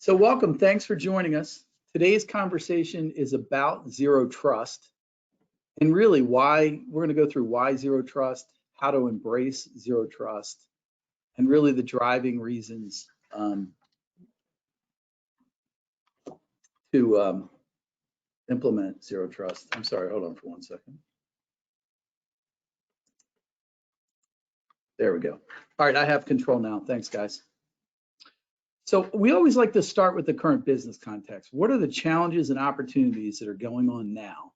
So welcome, thanks for joining us. Today's conversation is about zero trust and really why we're going to go through why zero trust, how to embrace zero trust, and really the driving reasons to implement zero trust. I'm sorry, hold on for 1 second. There we go. All right, I have control now. Thanks, guys. So we always like to start with the current business context. What are the challenges and opportunities that are going on now?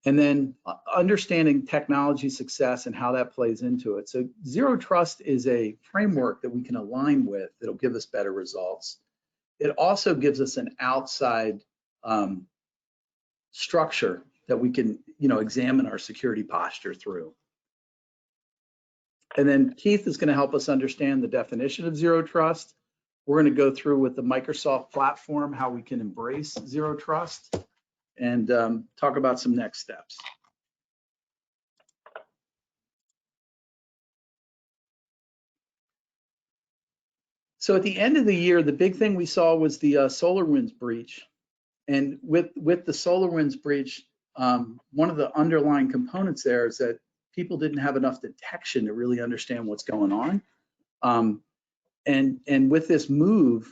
And then understanding technology success and how that plays into it. So zero trust is a framework that we can align with that'll give us better results. It also gives us an outside structure that we can, examine our security posture through. And then Keith is going to help us understand the definition of zero trust. We're going to go through with the Microsoft platform how we can embrace zero trust and talk about some next steps. So at the end of the year, the big thing we saw was the SolarWinds breach. And with the SolarWinds breach, one of the underlying components there is that people didn't have enough detection to really understand what's going on. And with this move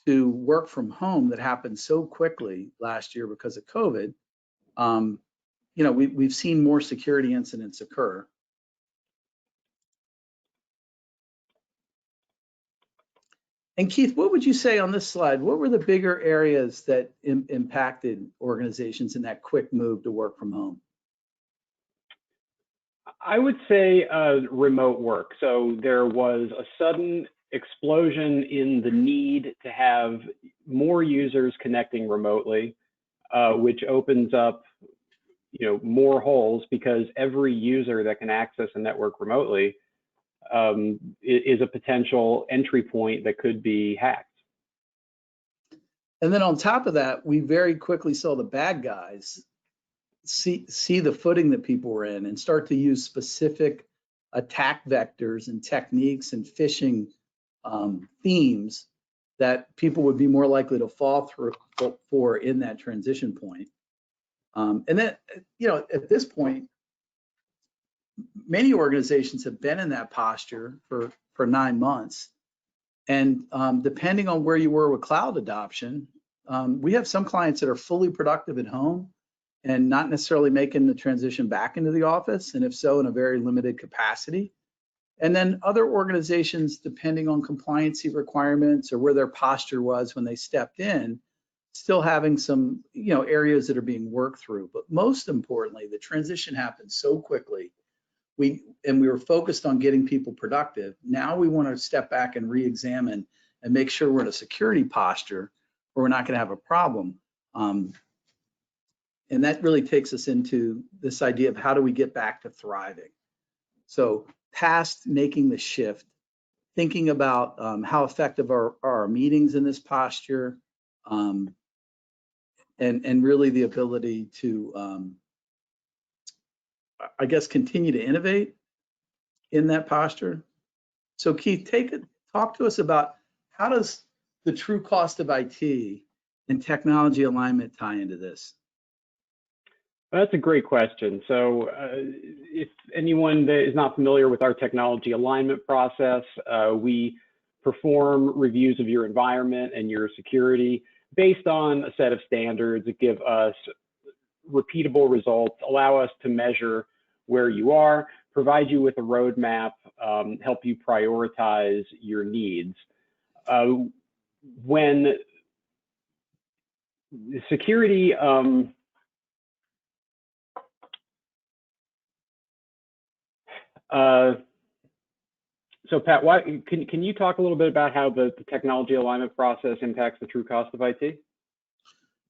to work from home that happened so quickly last year because of COVID, we've seen more security incidents occur. And Keith, what would you say on this slide? What were the bigger areas that impacted organizations in that quick move to work from home? I would say remote work. So there was a sudden explosion in the need to have more users connecting remotely, which opens up, more holes because every user that can access a network remotely is a potential entry point that could be hacked. And then on top of that, we very quickly saw the bad guys see the footing that people were in and start to use specific attack vectors and techniques and phishing themes that people would be more likely to fall for in that transition point. And then, at this point, many organizations have been in that posture for 9 months. And depending on where you were with cloud adoption, we have some clients that are fully productive at home and not necessarily making the transition back into the office, and if so, in a very limited capacity. And then other organizations, depending on compliancy requirements or where their posture was when they stepped in, still having some areas that are being worked through. But most importantly, the transition happened so quickly. We were focused on getting people productive. Now we want to step back and re-examine and make sure we're in a security posture where we're not going to have a problem. And that really takes us into this idea of how do we get back to thriving. So past making the shift, thinking about how effective are our meetings in this posture, and really the ability to, continue to innovate in that posture. So Keith, talk to us about how does the true cost of IT and technology alignment tie into this? That's a great question. So if anyone that is not familiar with our technology alignment process, we perform reviews of your environment and your security based on a set of standards that give us repeatable results, allow us to measure where you are, provide you with a roadmap, help you prioritize your needs. When security, so Pat, can you talk a little bit about how the technology alignment process impacts the true cost of IT?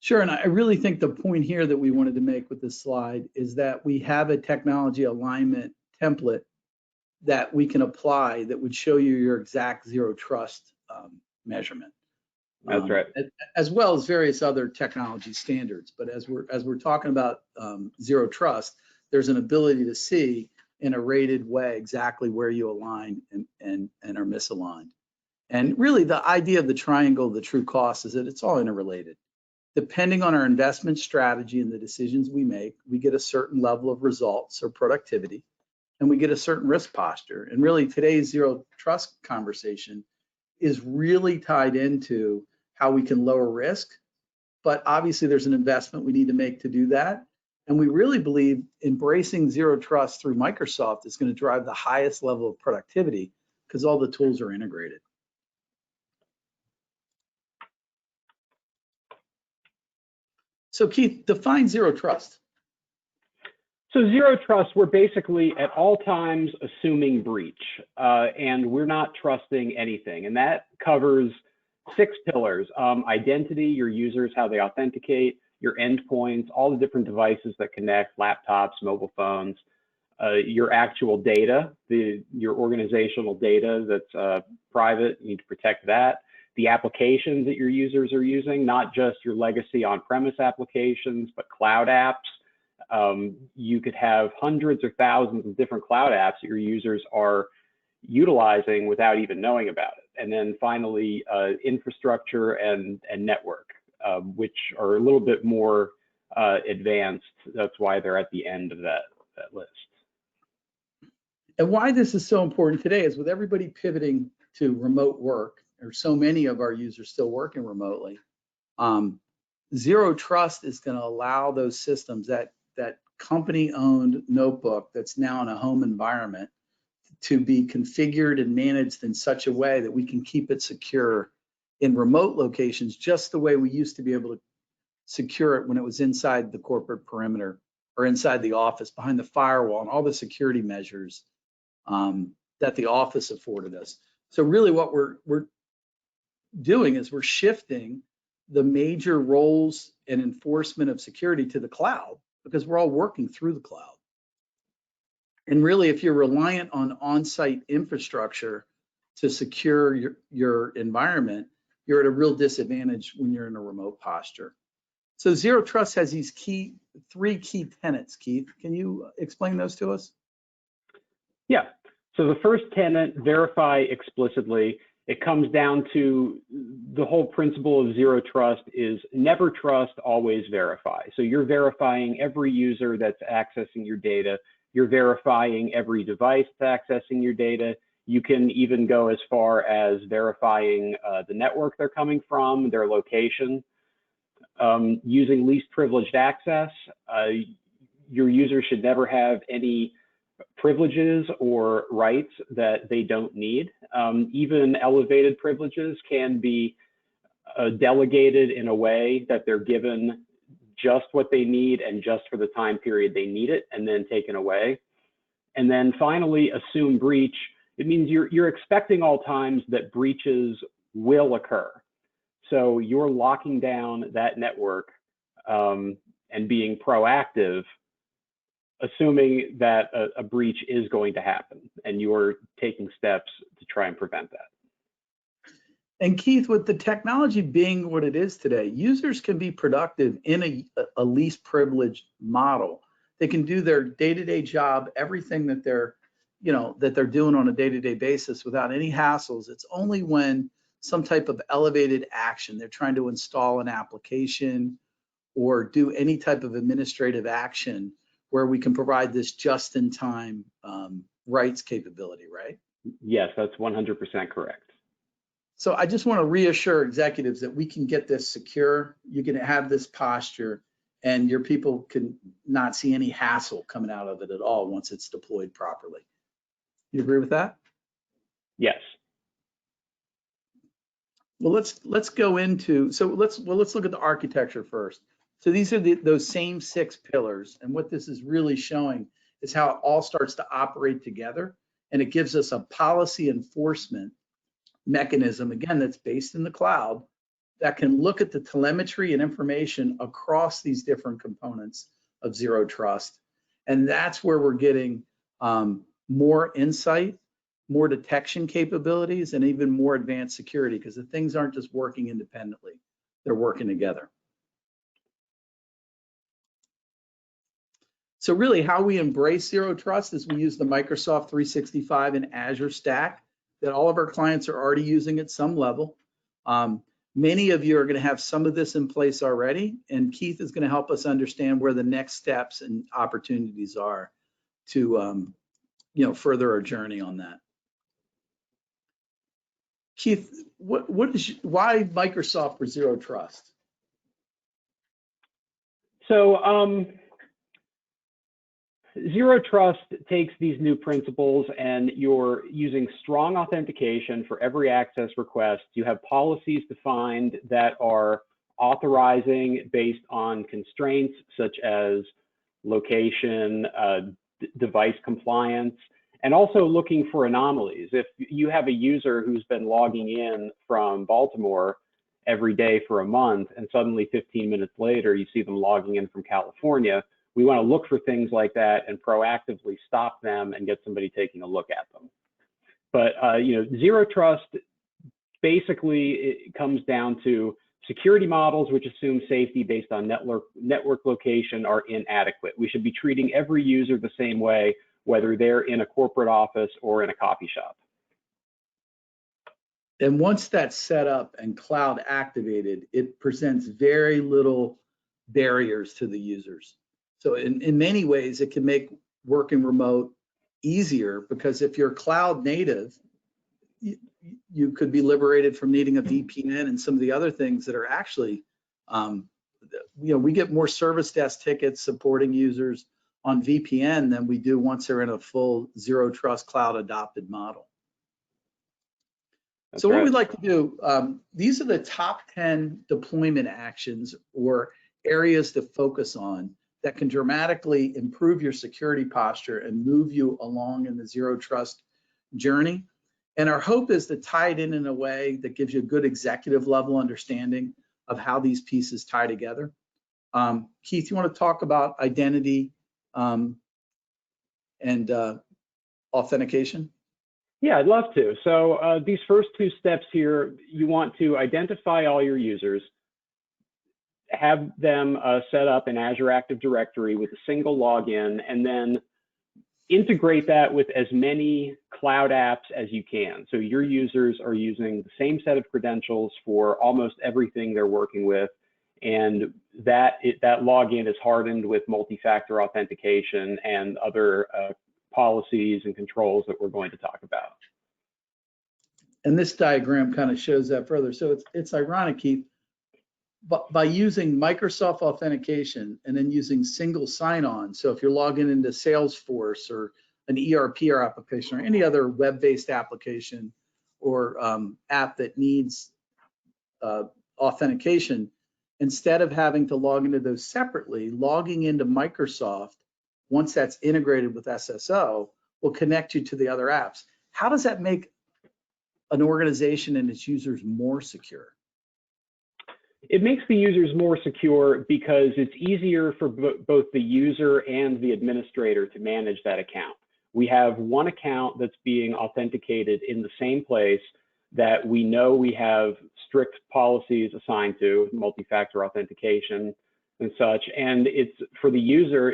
Sure, and I really think the point here that we wanted to make with this slide is that we have a technology alignment template that we can apply that would show you your exact zero trust measurement. That's right. As well as various other technology standards. But as we're talking about zero trust, there's an ability to see in a rated way exactly where you align and are misaligned. And really the idea of the triangle of the true cost is that it's all interrelated. Depending on our investment strategy and the decisions we make, we get a certain level of results or productivity, and we get a certain risk posture. And really today's zero trust conversation is really tied into how we can lower risk, but obviously there's an investment we need to make to do that. And we really believe embracing zero trust through Microsoft is going to drive the highest level of productivity because all the tools are integrated. So Keith, define zero trust. So zero trust, we're basically at all times assuming breach, and we're not trusting anything. And that covers 6 pillars: identity, your users, how they authenticate, your endpoints, all the different devices that connect, laptops, mobile phones, your actual data, your organizational data that's private, you need to protect that. The applications that your users are using, not just your legacy on-premise applications, but cloud apps. You could have hundreds or thousands of different cloud apps that your users are utilizing without even knowing about it. And then finally, infrastructure and network, which are a little bit more advanced. That's why they're at the end of that list. And why this is so important today is with everybody pivoting to remote work, or so many of our users still working remotely, zero trust is going to allow those systems, that company-owned notebook that's now in a home environment, to be configured and managed in such a way that we can keep it secure in remote locations, just the way we used to be able to secure it when it was inside the corporate perimeter or inside the office behind the firewall and all the security measures that the office afforded us. So really what we're doing is we're shifting the major roles and enforcement of security to the cloud, because we're all working through the cloud. And really, if you're reliant on on-site infrastructure to secure your environment, you're at a real disadvantage when you're in a remote posture. So zero trust has these 3 key tenets. Keith, can you explain those to us? Yeah. So the first tenet, verify explicitly. It comes down to the whole principle of zero trust is never trust, always verify. So you're verifying every user that's accessing your data. You're verifying every device that's accessing your data. You can even go as far as verifying the network they're coming from, their location. Using least privileged access, your users should never have any privileges or rights that they don't need. Even elevated privileges can be delegated in a way that they're given just what they need and just for the time period they need it, and then taken away. And then finally, assume breach. It means you're expecting all times that breaches will occur. So you're locking down that network and being proactive, assuming that a breach is going to happen, and you're taking steps to try and prevent that. And Keith, with the technology being what it is today, users can be productive in a least privileged model. They can do their day-to-day job, everything that they're doing on a day-to-day basis without any hassles. It's only when some type of elevated action, they're trying to install an application or do any type of administrative action, where we can provide this just-in-time rights capability, right? Yes, that's 100% correct. So I just want to reassure executives that we can get this secure. You can have this posture, and your people can not see any hassle coming out of it at all once it's deployed properly. You agree with that? Yes. Well, let's go into, let's look at the architecture first. So these are those same 6 pillars, and what this is really showing is how it all starts to operate together, and it gives us a policy enforcement mechanism, again, that's based in the cloud, that can look at the telemetry and information across these different components of zero trust. And that's where we're getting more insight, more detection capabilities, and even more advanced security, because the things aren't just working independently, they're working together. So really how we embrace zero trust is we use the Microsoft 365 and Azure stack that all of our clients are already using at some level. Many of you are going to have some of this in place already, and Keith is going to help us understand where the next steps and opportunities are to further our journey on that. Keith, why Microsoft for Zero Trust? So Zero Trust takes these new principles, and you're using strong authentication for every access request. You have policies defined that are authorizing based on constraints such as location, device compliance, and also looking for anomalies. If you have a user who's been logging in from Baltimore every day for a month, and suddenly 15 minutes later, you see them logging in from California, we want to look for things like that and proactively stop them and get somebody taking a look at them. But Zero Trust basically it comes down to security models which assume safety based on network location are inadequate. We should be treating every user the same way, whether they're in a corporate office or in a coffee shop. And once that's set up and cloud activated, it presents very little barriers to the users. So in many ways, it can make working remote easier, because if you're cloud native, you could be liberated from needing a VPN and some of the other things that are actually, we get more service desk tickets supporting users on VPN than we do once they're in a full Zero Trust cloud adopted model. So what we'd like to do, these are the top 10 deployment actions or areas to focus on that can dramatically improve your security posture and move you along in the Zero Trust journey. And our hope is to tie it in a way that gives you a good executive level understanding of how these pieces tie together. Keith, you want to talk about identity and authentication? Yeah, I'd love to. So these first two steps here, you want to identify all your users, have them set up an Azure Active Directory with a single login, and then integrate that with as many cloud apps as you can. So your users are using the same set of credentials for almost everything they're working with, and that login is hardened with multi-factor authentication and other policies and controls that we're going to talk about. And this diagram kind of shows that further. So it's ironic, Keith, but by using Microsoft authentication and then using single sign-on, so if you're logging into Salesforce or an ERP or application or any other web-based application or app that needs authentication, instead of having to log into those separately, logging into Microsoft, once that's integrated with SSO, will connect you to the other apps. How does that make an organization and its users more secure? It makes the users more secure because it's easier for both the user and the administrator to manage that account. We have one account that's being authenticated in the same place that we know we have strict policies assigned to, multi-factor authentication and such. And it's for the user,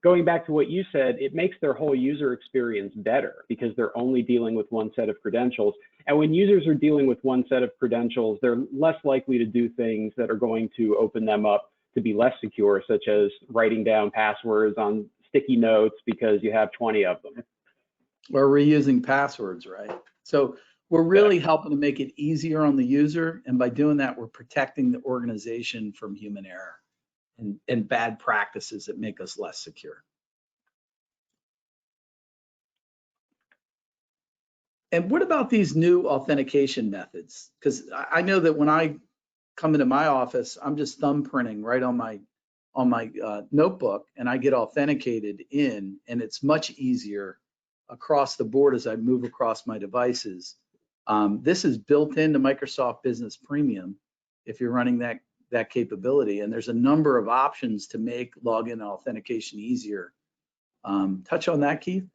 going back to what you said, it makes their whole user experience better because they're only dealing with one set of credentials. And when users are dealing with one set of credentials, they're less likely to do things that are going to open them up to be less secure, such as writing down passwords on sticky notes because you have 20 of them. Or reusing passwords, right? So we're really helping to make it easier on the user. And by doing that, we're protecting the organization from human error and bad practices that make us less secure. And what about these new authentication methods? Because I know that when I come into my office, I'm just thumbprinting right on my notebook, and I get authenticated in, and it's much easier across the board as I move across my devices. This is built into Microsoft Business Premium if you're running that capability, and there's a number of options to make login authentication easier. Touch on that, Keith?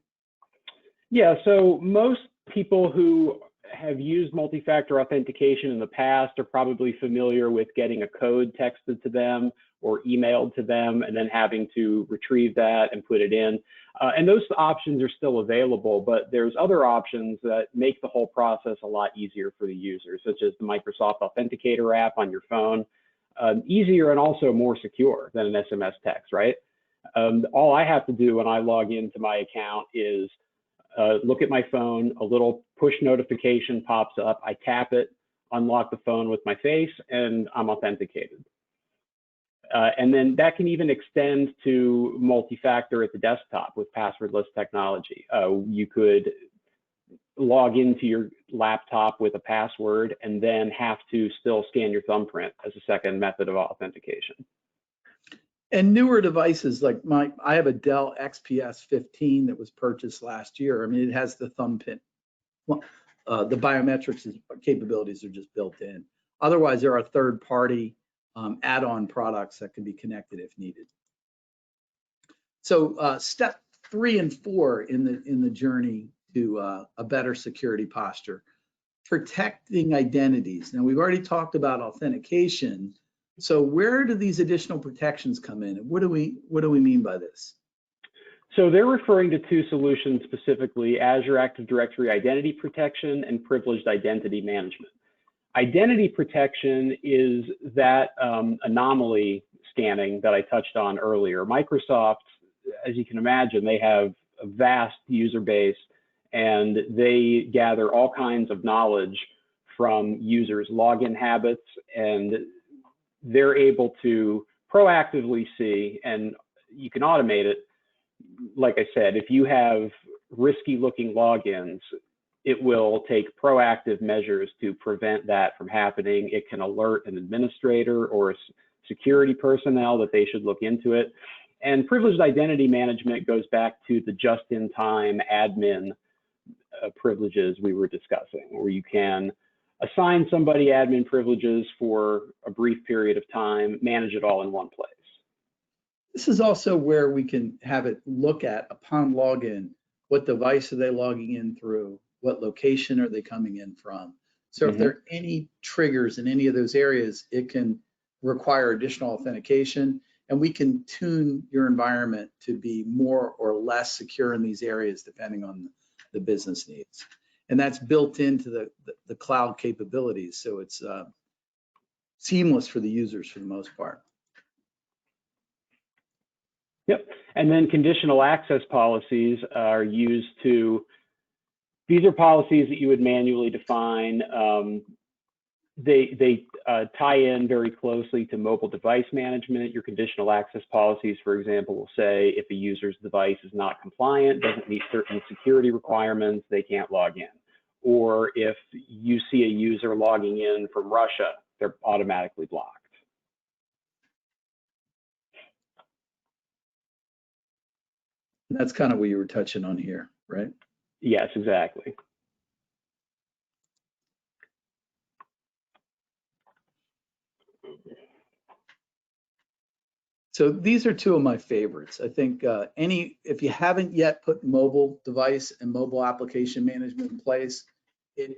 Yeah, so most people who have used multi-factor authentication in the past are probably familiar with getting a code texted to them or emailed to them and then having to retrieve that and put it in. And those options are still available, but there's other options that make the whole process a lot easier for the user, such as the Microsoft Authenticator app on your phone. Easier and also more secure than an SMS text, right? All I have to do when I log into my account is look at my phone, a little push notification pops up, I tap it, unlock the phone with my face, and I'm authenticated. And then that can even extend to multi-factor at the desktop with passwordless technology. You could log into your laptop with a password and then have to still scan your thumbprint as a second method of authentication. And newer devices like I have a Dell XPS 15 that was purchased last year. I mean, it has the thumbprint. The biometrics capabilities are just built in. Otherwise, there are third-party add-on products that can be connected if needed. So step 3 and 4 in the journey to a better security posture, protecting identities. Now, we've already talked about authentication. So where do these additional protections come in? And what do we mean by this? So they're referring to two solutions specifically: Azure Active Directory Identity Protection and Privileged Identity Management. Identity protection is that anomaly scanning that I touched on earlier. Microsoft, as you can imagine, they have a vast user base and they gather all kinds of knowledge from users' login habits, and they're able to proactively see, and you can automate it. Like I said, if you have risky looking logins, it will take proactive measures to prevent that from happening. It can alert an administrator or security personnel that they should look into it. And privileged identity management goes back to the just-in-time admin privileges we were discussing, where you can assign somebody admin privileges for a brief period of time, manage it all in one place. This is also where we can have it look at, upon login, what device are they logging in through, what location are they coming in from. So if there are any triggers in any of those areas, it can require additional authentication, and we can tune your environment to be more or less secure in these areas depending on the business needs. And that's built into the cloud capabilities, so it's seamless for the users for the most part. Yep, and then conditional access policies are used to, these are policies that you would manually define. They tie in very closely to mobile device management. Your conditional access policies, for example, will say if a user's device is not compliant, doesn't meet certain security requirements, they can't log in. Or if you see a user logging in from Russia, they're automatically blocked. That's kind of what you were touching on here, right? Yes, exactly. So these are two of my favorites. I think if you haven't yet put mobile device and mobile application management in place, it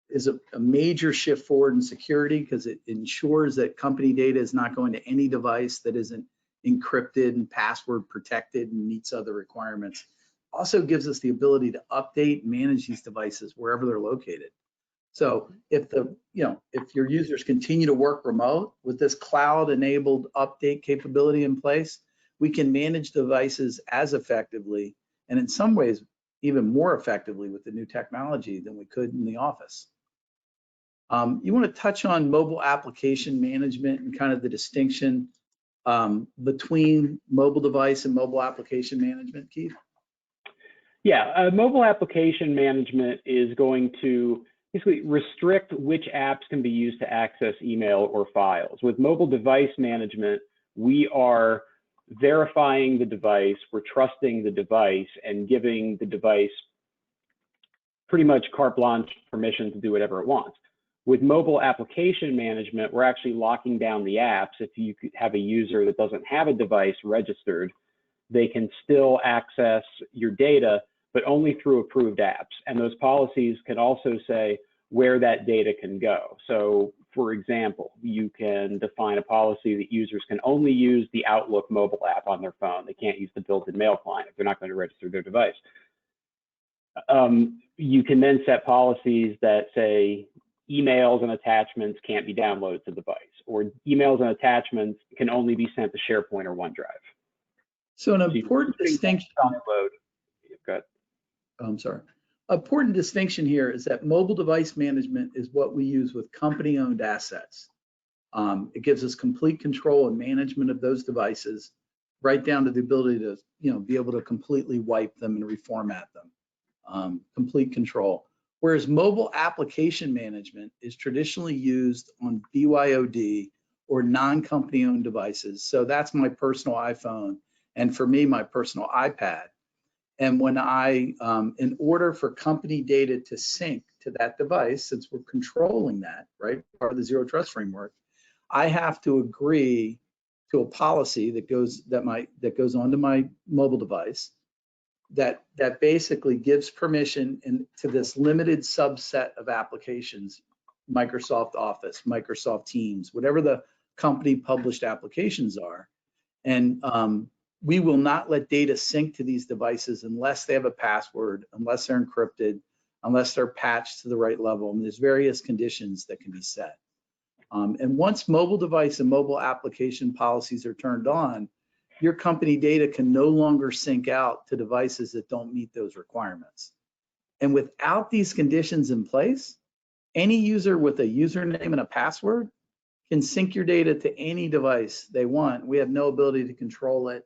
is a major shift forward in security because it ensures that company data is not going to any device that isn't encrypted and password protected and meets other requirements. Also gives us the ability to update and manage these devices wherever they're located. So if if your users continue to work remote with this cloud-enabled update capability in place, we can manage devices as effectively and in some ways even more effectively with the new technology than we could in the office. You want to touch on mobile application management and kind of the distinction between mobile device and mobile application management, Keith? Yeah, mobile application management is going to basically restrict which apps can be used to access email or files. With mobile device management, we are verifying the device, we're trusting the device, and giving the device pretty much carte blanche permission to do whatever it wants. With mobile application management, we're actually locking down the apps. If you have a user that doesn't have a device registered, they can still access your data, but only through approved apps. And those policies can also say where that data can go. So for example, you can define a policy that users can only use the Outlook mobile app on their phone. They can't use the built-in mail client if they're not going to register their device. You can then set policies that say emails and attachments can't be downloaded to the device, or emails and attachments can only be sent to SharePoint or OneDrive. So an important distinction. Download. Go ahead. I'm sorry. Important distinction here is that mobile device management is what we use with company-owned assets. It gives us complete control and management of those devices, right down to the ability to, be able to completely wipe them and reformat them. Complete control. Whereas mobile application management is traditionally used on BYOD or non-company-owned devices. So that's my personal iPhone, and for me, my personal iPad. And when in order for company data to sync to that device, since we're controlling that, right, part of the Zero Trust framework, I have to agree to a policy that goes onto my mobile device that basically gives permission to this limited subset of applications, Microsoft Office, Microsoft Teams, whatever the company published applications are. And we will not let data sync to these devices unless they have a password, unless they're encrypted, unless they're patched to the right level. And there's various conditions that can be set. And once mobile device and mobile application policies are turned on, your company data can no longer sync out to devices that don't meet those requirements. And without these conditions in place, any user with a username and a password can sync your data to any device they want. We have no ability to control it,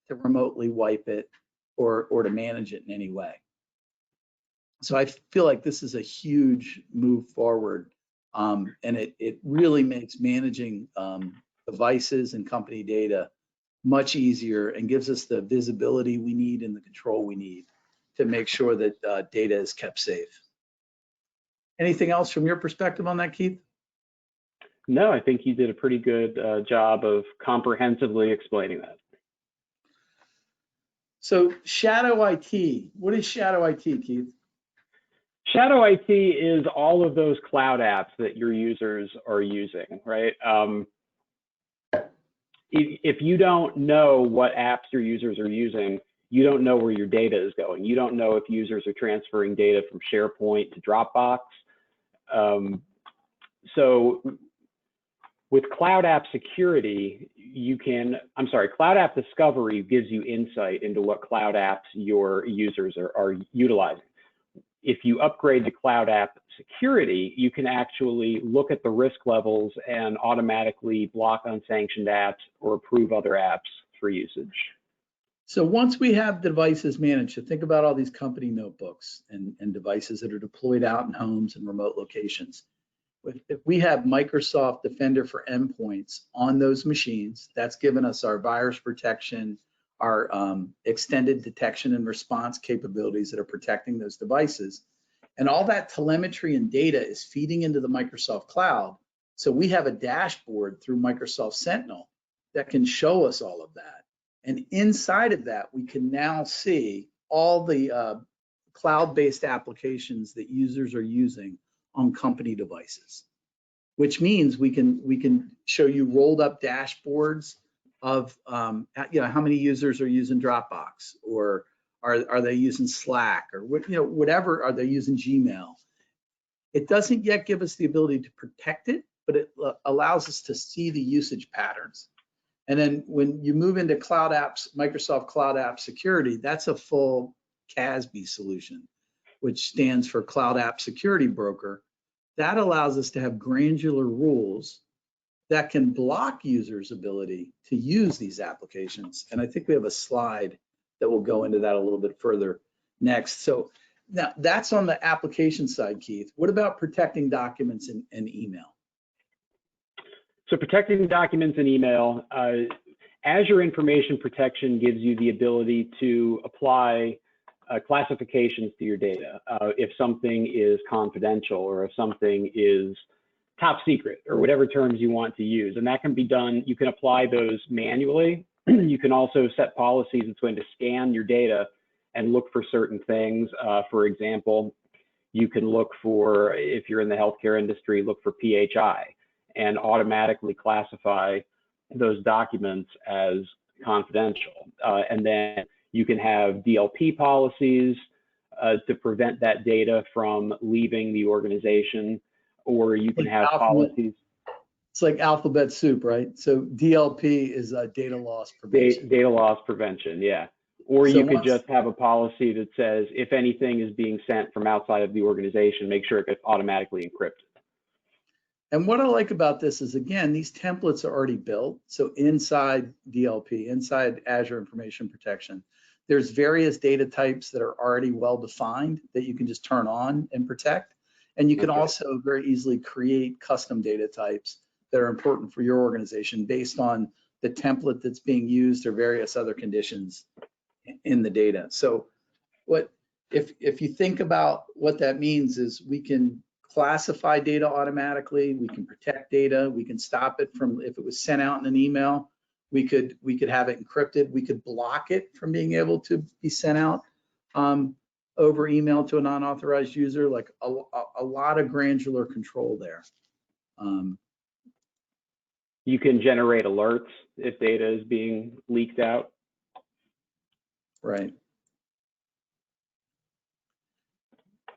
to remotely wipe it, or to manage it in any way. So I feel like this is a huge move forward, and it really makes managing devices and company data much easier and gives us the visibility we need and the control we need to make sure that data is kept safe. Anything else from your perspective on that, Keith? No, I think you did a pretty good job of comprehensively explaining that. So shadow IT, what is shadow IT, Keith? Shadow IT is all of those cloud apps that your users are using, right? If you don't know what apps your users are using, you don't know where your data is going. You don't know if users are transferring data from SharePoint to Dropbox. So with cloud app security, cloud app discovery gives you insight into what cloud apps your users are utilizing. If you upgrade to cloud app security, you can actually look at the risk levels and automatically block unsanctioned apps or approve other apps for usage. So once we have devices managed, so think about all these company notebooks and devices that are deployed out in homes and remote locations. If we have Microsoft Defender for endpoints on those machines, that's given us our virus protection, our extended detection and response capabilities that are protecting those devices. And all that telemetry and data is feeding into the Microsoft cloud. So we have a dashboard through Microsoft Sentinel that can show us all of that. And inside of that, we can now see all the cloud-based applications that users are using on company devices, which means we can show you rolled up dashboards of how many users are using Dropbox, or are they using Slack, or whatever, are they using Gmail. It doesn't yet give us the ability to protect it, but it allows us to see the usage patterns. And then when you move into cloud apps, Microsoft Cloud App Security, that's a full CASB solution, which stands for Cloud App Security Broker. That allows us to have granular rules that can block users' ability to use these applications. And I think we have a slide that will go into that a little bit further next. So now that's on the application side, Keith. What about protecting documents and email? So protecting documents and email, Azure Information Protection gives you the ability to apply classifications to your data. If something is confidential, or if something is top secret, or whatever terms you want to use. And that can be done, you can apply those manually. You can also set policies that's going to scan your data and look for certain things. For example, you can look for, if you're in the healthcare industry, look for PHI and automatically classify those documents as confidential. And then you can have DLP policies to prevent that data from leaving the organization, or you can have policies. It's like alphabet soup, right? So DLP is data loss prevention. Data loss prevention, yeah. Or so you could just have a policy that says, if anything is being sent from outside of the organization, make sure it gets automatically encrypted. And what I like about this is, again, these templates are already built. So inside DLP, inside Azure Information Protection, there's various data types that are already well defined that you can just turn on and protect. And you can also very easily create custom data types that are important for your organization based on the template that's being used or various other conditions in the data. So what if you think about what that means is we can classify data automatically, we can protect data, we can stop it from, if it was sent out in an email, we could have it encrypted, we could block it from being able to be sent out over email to a non-authorized user, like a lot of granular control there. You can generate alerts if data is being leaked out. Right.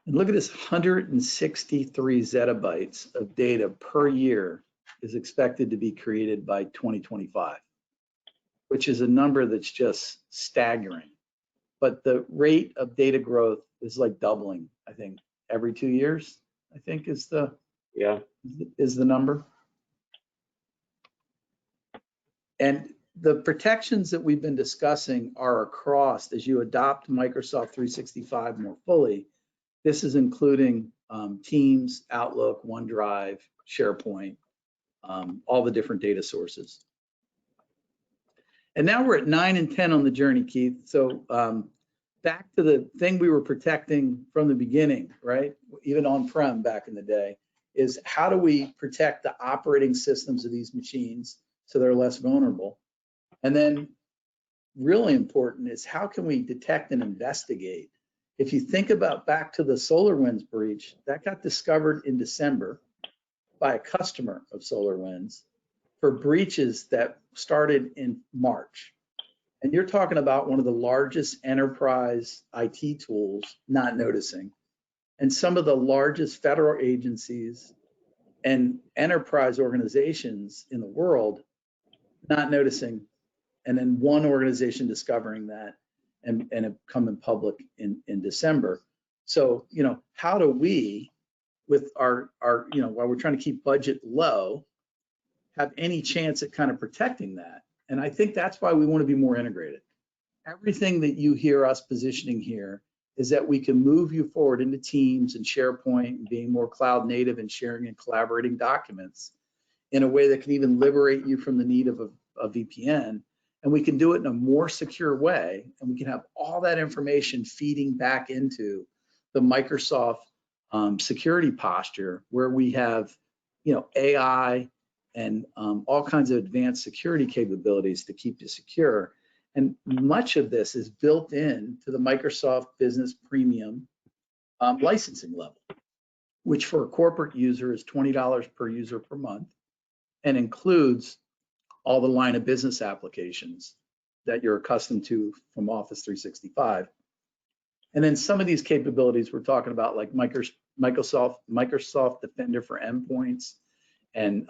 And look at this, 163 zettabytes of data per year is expected to be created by 2025, which is a number that's just staggering. But the rate of data growth is like doubling, I think, every 2 years, I think is the number. And the protections that we've been discussing are across, as you adopt Microsoft 365 more fully. This is including Teams, Outlook, OneDrive, SharePoint, all the different data sources. And now we're at 9 and 10 on the journey, Keith. So back to the thing we were protecting from the beginning, right? Even on-prem back in the day, is how do we protect the operating systems of these machines so they're less vulnerable? And then really important is how can we detect and investigate? If you think about back to the SolarWinds breach, that got discovered in December by a customer of SolarWinds for breaches that started in March. And you're talking about one of the largest enterprise IT tools not noticing, and some of the largest federal agencies and enterprise organizations in the world not noticing, and then one organization discovering that and it coming public in December. So, you know, how do we, with our, you know, while we're trying to keep budget low, have any chance at kind of protecting that? And I think that's why we want to be more integrated. Everything that you hear us positioning here is that we can move you forward into Teams and SharePoint and being more cloud native and sharing and collaborating documents in a way that can even liberate you from the need of a VPN. And we can do it in a more secure way, and we can have all that information feeding back into the Microsoft security posture, where we have, you know, AI and all kinds of advanced security capabilities to keep you secure. And much of this is built in to the Microsoft Business Premium licensing level, which for a corporate user is $20 per user per month, and includes all the line of business applications that you're accustomed to from Office 365. And then some of these capabilities we're talking about, like Microsoft Defender for endpoints and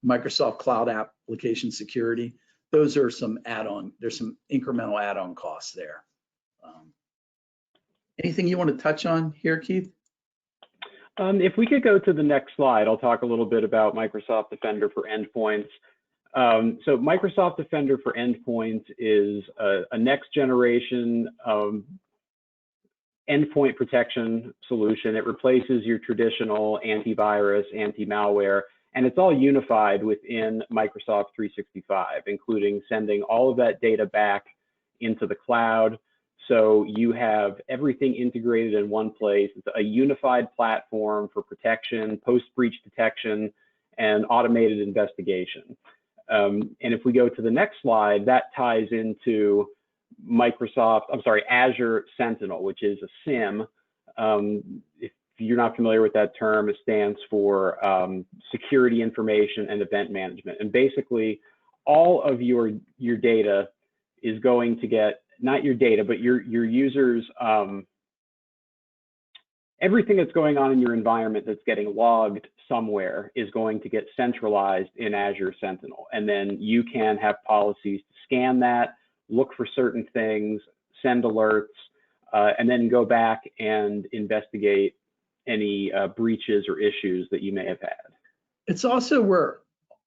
Microsoft Cloud Application Security. Those are some add-on, there's some incremental add-on costs there. Anything you want to touch on here, Keith? If we could go to the next slide, I'll talk a little bit about Microsoft Defender for endpoints. So Microsoft Defender for endpoints is a next generation endpoint protection solution. It replaces your traditional antivirus, anti-malware, and it's all unified within Microsoft 365, including sending all of that data back into the cloud. So you have everything integrated in one place. It's a unified platform for protection, post-breach detection, and automated investigation. And if we go to the next slide, that ties into Azure Sentinel, which is a SIEM. you're not familiar with that term, it stands for security information and event management. And basically, all of your data is going to get, not your data, but your users, everything that's going on in your environment that's getting logged somewhere is going to get centralized in Azure Sentinel. And then you can have policies to scan that, look for certain things, send alerts, and then go back and investigate any breaches or issues that you may have had. It's also where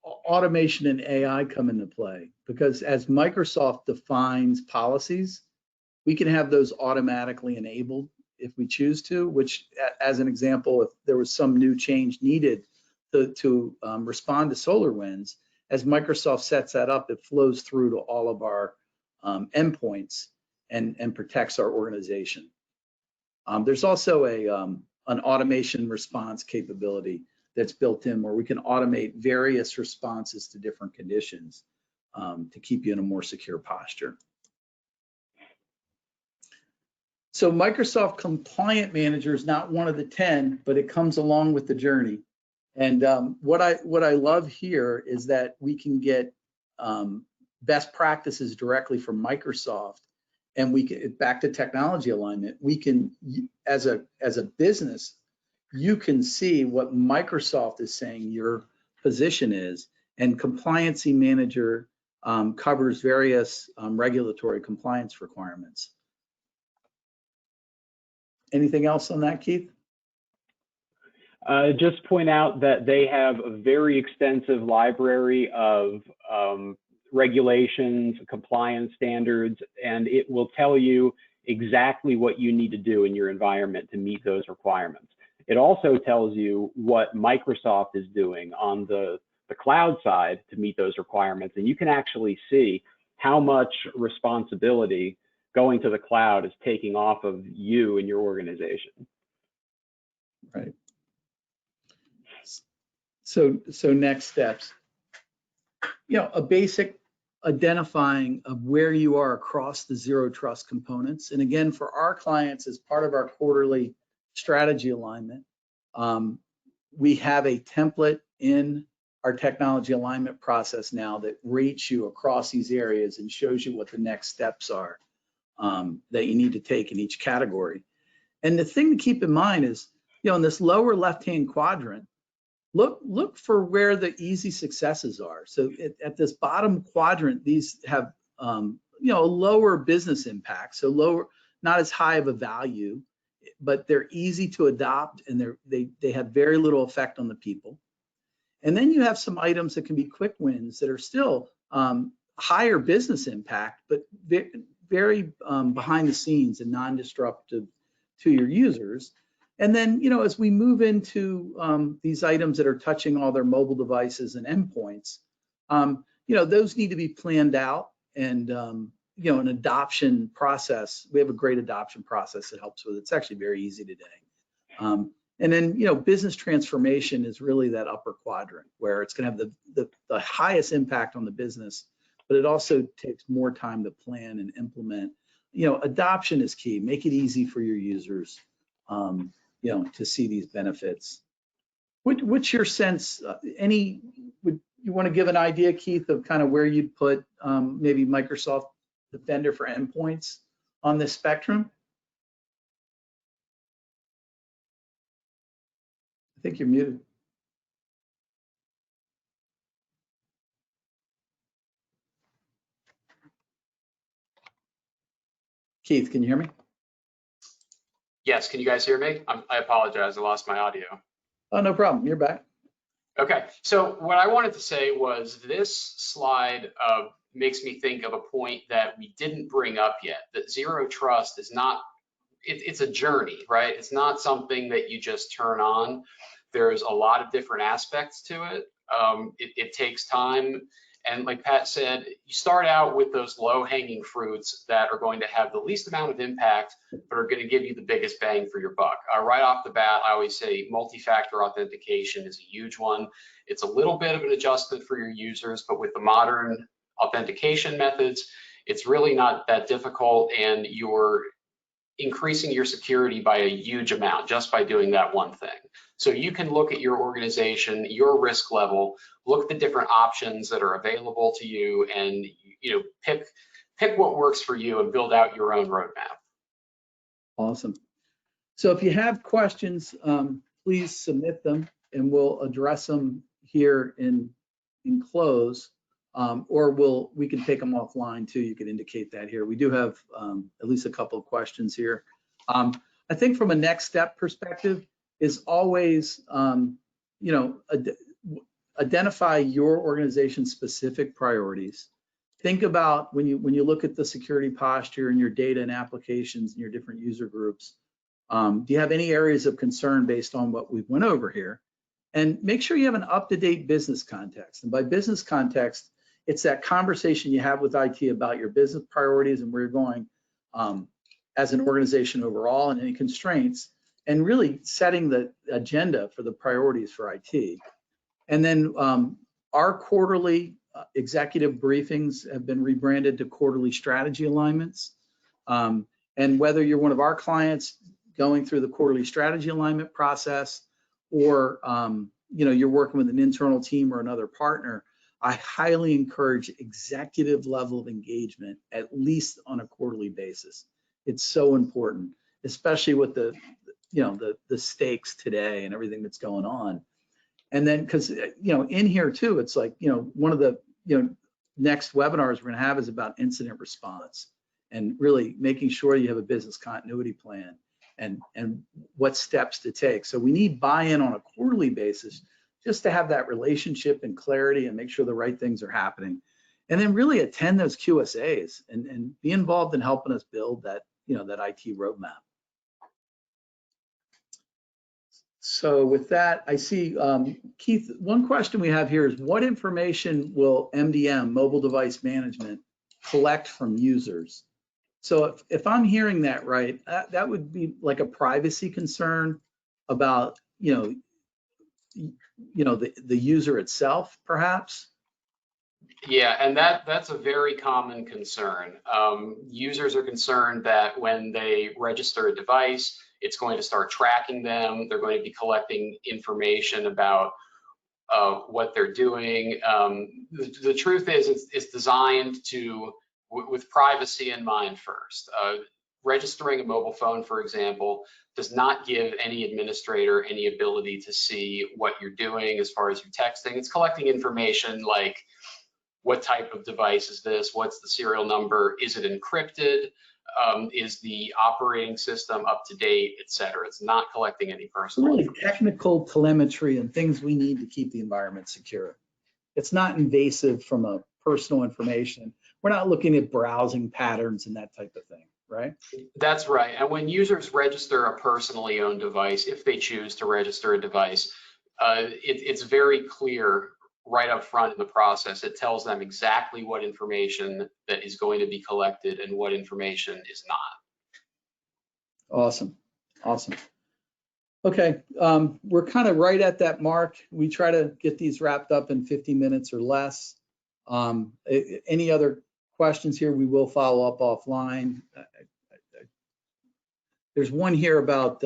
automation and AI come into play, because as Microsoft defines policies, we can have those automatically enabled if we choose to, which, as an example, if there was some new change needed to respond to SolarWinds, as Microsoft sets that up, it flows through to all of our endpoints and protects our organization. There's also an automation response capability that's built in where we can automate various responses to different conditions to keep you in a more secure posture. So Microsoft Compliant Manager is not one of the 10, but it comes along with the journey. And what I love here is that we can get best practices directly from Microsoft, and we can, back to technology alignment, we can, as a business, you can see what Microsoft is saying your position is, and Compliancy Manager covers various regulatory compliance requirements. Anything else on that, Keith? Just point out that they have a very extensive library of regulations, compliance standards, and it will tell you exactly what you need to do in your environment to meet those requirements. It also tells you what Microsoft is doing on the cloud side to meet those requirements, and you can actually see how much responsibility going to the cloud is taking off of you and your organization. Right. So next steps, a basic identifying of where you are across the zero trust components. And again, for our clients, as part of our quarterly strategy alignment, we have a template in our technology alignment process now that rates you across these areas and shows you what the next steps are that you need to take in each category. And the thing to keep in mind is, in this lower left-hand quadrant, look for where the easy successes are. So at this bottom quadrant, these have a lower business impact, so lower, not as high of a value, but they're easy to adopt, and they have very little effect on the people. And then you have some items that can be quick wins that are still higher business impact, but very behind the scenes and non-disruptive to your users. And then, as we move into these items that are touching all their mobile devices and endpoints, those need to be planned out, and an adoption process. We have a great adoption process that helps with it. It's actually very easy today. And then, business transformation is really that upper quadrant where it's going to have the highest impact on the business, but it also takes more time to plan and implement. Adoption is key. Make it easy for your users. To see these benefits. What's your sense? Would you want to give an idea, Keith, of kind of where you'd put maybe Microsoft Defender for endpoints on this spectrum? I think you're muted. Keith, can you hear me? Yes, can you guys hear me? I apologize, I lost my audio. Oh, no problem, you're back. Okay, so what I wanted to say was this slide makes me think of a point that we didn't bring up yet, that zero trust is not, it's a journey, right? It's not something that you just turn on. There's a lot of different aspects to it. It takes time. And like Pat said, you start out with those low-hanging fruits that are going to have the least amount of impact, but are going to give you the biggest bang for your buck. Right off the bat, I always say multi-factor authentication is a huge one. It's a little bit of an adjustment for your users, but with the modern authentication methods, it's really not that difficult, and your increasing your security by a huge amount just by doing that one thing. So you can look at your organization, your risk level, look at the different options that are available to you, and pick what works for you and build out your own roadmap. Awesome. So if you have questions, please submit them and we'll address them here in close, or we can take them offline too. You can indicate that here. We do have at least a couple of questions here. I think from a next step perspective is always, identify your organization's specific priorities. Think about when you look at the security posture and your data and applications and your different user groups, do you have any areas of concern based on what we've went over here? And make sure you have an up-to-date business context. And by business context, it's that conversation you have with IT about your business priorities and where you're going as an organization overall and any constraints, and really setting the agenda for the priorities for IT. And then our quarterly executive briefings have been rebranded to quarterly strategy alignments. And whether you're one of our clients going through the quarterly strategy alignment process, or you're working with an internal team or another partner, I highly encourage executive level of engagement, at least on a quarterly basis. It's so important, especially with the stakes today and everything that's going on. And then, because in here too, it's like one of the next webinars we're going to have is about incident response and really making sure you have a business continuity plan and what steps to take. So we need buy-in on a quarterly basis just to have that relationship and clarity and make sure the right things are happening. And then really attend those QSAs and be involved in helping us build that that IT roadmap. So with that, I see, Keith, one question we have here is, what information will MDM, mobile device management, collect from users? So if I'm hearing that right, that would be like a privacy concern about, the user itself, perhaps? Yeah, and that's a very common concern. Users are concerned that when they register a device, it's going to start tracking them. They're going to be collecting information about what they're doing. The truth is, it's designed with privacy in mind first. Registering a mobile phone, for example, does not give any administrator any ability to see what you're doing as far as your texting. It's collecting information like, what type of device is this? What's the serial number? Is it encrypted? Is the operating system up to date, et cetera? It's not collecting any personal really information. Technical telemetry and things we need to keep the environment secure. It's not invasive from a personal information. We're not looking at browsing patterns and that type of thing, right? That's right. And when users register a personally owned device, if they choose to register a device, it's very clear right up front in the process. It tells them exactly what information that is going to be collected and what information is not. Awesome. Okay, we're kind of right at that mark. We try to get these wrapped up in 50 minutes or less. Any other questions here, we will follow up offline. There's one here about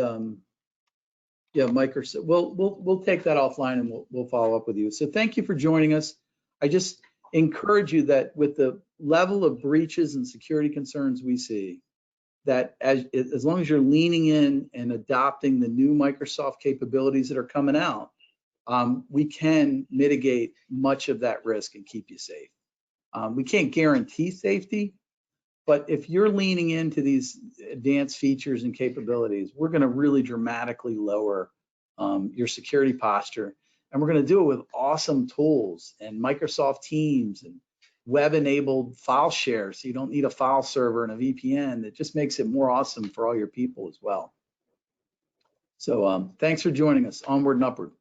Microsoft. We'll take that offline and we'll follow up with you. So thank you for joining us. I just encourage you that with the level of breaches and security concerns we see, that as long as you're leaning in and adopting the new Microsoft capabilities that are coming out, we can mitigate much of that risk and keep you safe. We can't guarantee safety, but if you're leaning into these advanced features and capabilities, we're going to really dramatically lower your security posture. And we're going to do it with awesome tools and Microsoft Teams and web-enabled file share, so you don't need a file server and a VPN. It just makes it more awesome for all your people as well. So thanks for joining us. Onward and upward.